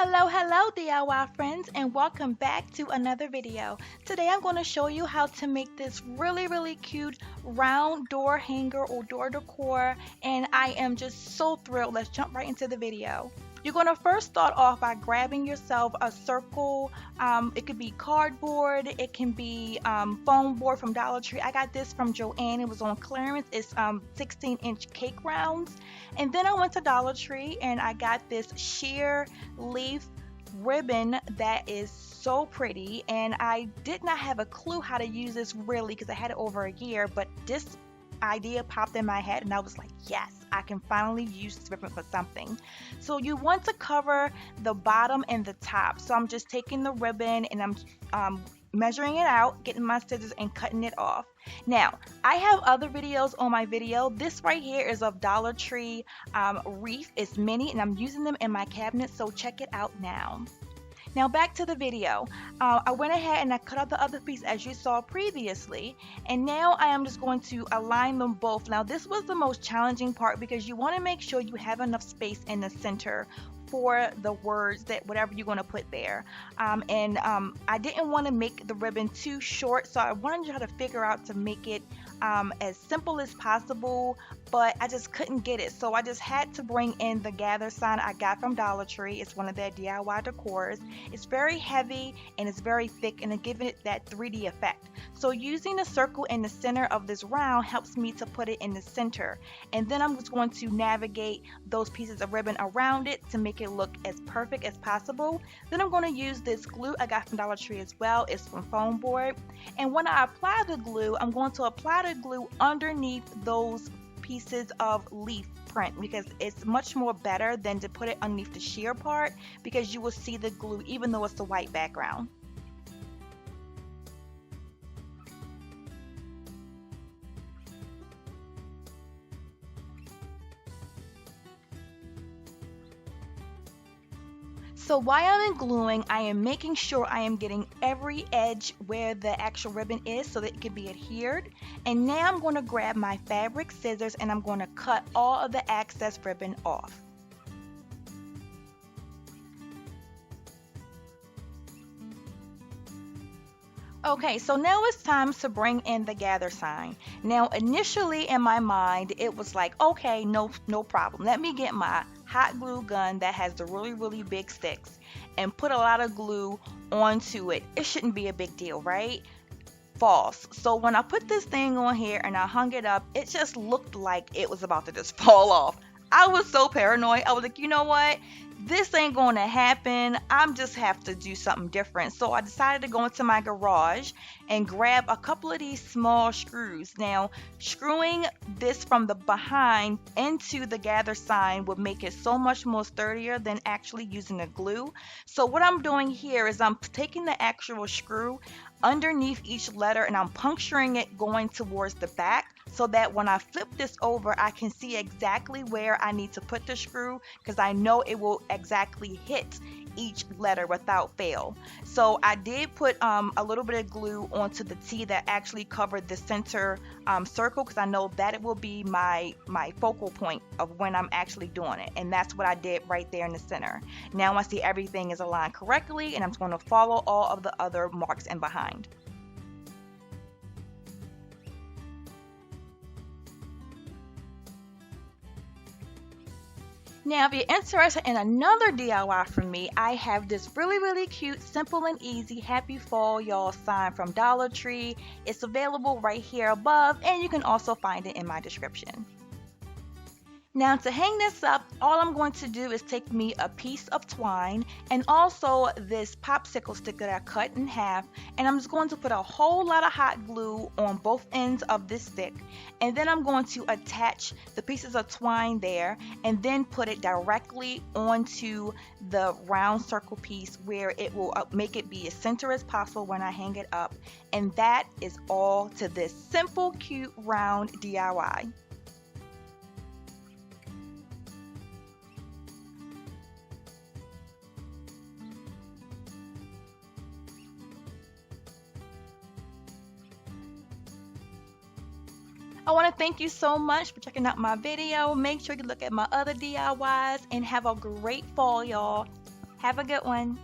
Hello DIY friends, and welcome back to another video. Today I'm going to show you how to make this really cute round door hanger or door decor, and I am just so thrilled. Let's jump right into the video. You're going to first start off by grabbing yourself a circle. It could be cardboard, it can be foam board from Dollar Tree. I got this from Joann. It was on clearance. It's 16-inch cake rounds. And then I went to Dollar Tree and I got this sheer leaf ribbon that is so pretty, and I did not have a clue how to use this really because I had it over a year, but this idea popped in my head and I was like, yes, I can finally use this ribbon for something. So you want to cover the bottom and the top. So I'm just taking the ribbon and I'm measuring it out, getting my scissors and cutting it off. Now, I have other videos on my video. This right here is of Dollar Tree wreath. It's mini and I'm using them in my cabinet, so check it out now. Now back to the video. I went ahead and I cut out the other piece as you saw previously, and now I am just going to align them both. Now this was the most challenging part because you want to make sure you have enough space in the center for the words, that whatever you're going to put there. I didn't want to make the ribbon too short, so I wanted to try to figure out to make it as simple as possible, but I just couldn't get it, so I just had to bring in the gather sign I got from Dollar Tree. It's one of their DIY decors. It's very heavy and it's very thick, and it gives it that 3D effect. So using the circle in the center of this round helps me to put it in the center, and then I'm just going to navigate those pieces of ribbon around it to make it look as perfect as possible. Then I'm going to use this glue I got from Dollar Tree as well. It's from foam board, and when I apply the glue, I'm going to apply the glue underneath those pieces of leaf print because it's much more better than to put it underneath the sheer part, because you will see the glue even though it's the white background. So while I'm gluing, I am making sure I am getting every edge where the actual ribbon is so that it can be adhered. And now I'm going to grab my fabric scissors and I'm going to cut all of the excess ribbon off. Okay, so now it's time to bring in the gather sign. Now initially in my mind it was like, okay, no problem. Let me get my hot glue gun that has the really big sticks and put a lot of glue onto it. It shouldn't be a big deal, right? False. So when I put this thing on here and I hung it up, it just looked like it was about to just fall off. I was so paranoid. I was like, you know what? This ain't going to happen. I'm just have to do something different. So I decided to go into my garage and grab a couple of these small screws. Now, screwing this from the behind into the gather sign would make it so much more sturdier than actually using a glue. So what I'm doing here is I'm taking the actual screw underneath each letter and I'm puncturing it going towards the back, so that when I flip this over I can see exactly where I need to put the screw, because I know it will exactly hit each letter without fail. So I did put a little bit of glue onto the T that actually covered the center circle, because I know that it will be my focal point of when I'm actually doing it, and that's what I did right there in the center. Now I see everything is aligned correctly and I'm going to follow all of the other marks in behind. Now, if you're interested in another DIY from me, I have this really cute, simple and easy Happy Fall Y'all sign from Dollar Tree. It's available right here above, and you can also find it in my description. Now to hang this up, all I'm going to do is take me a piece of twine and also this popsicle stick that I cut in half, and I'm just going to put a whole lot of hot glue on both ends of this stick, and then I'm going to attach the pieces of twine there and then put it directly onto the round circle piece where it will make it be as center as possible when I hang it up. And that is all to this simple, cute, round DIY. I want to thank you so much for checking out my video. Make sure you look at my other DIYs and have a great fall, y'all. Have a good one.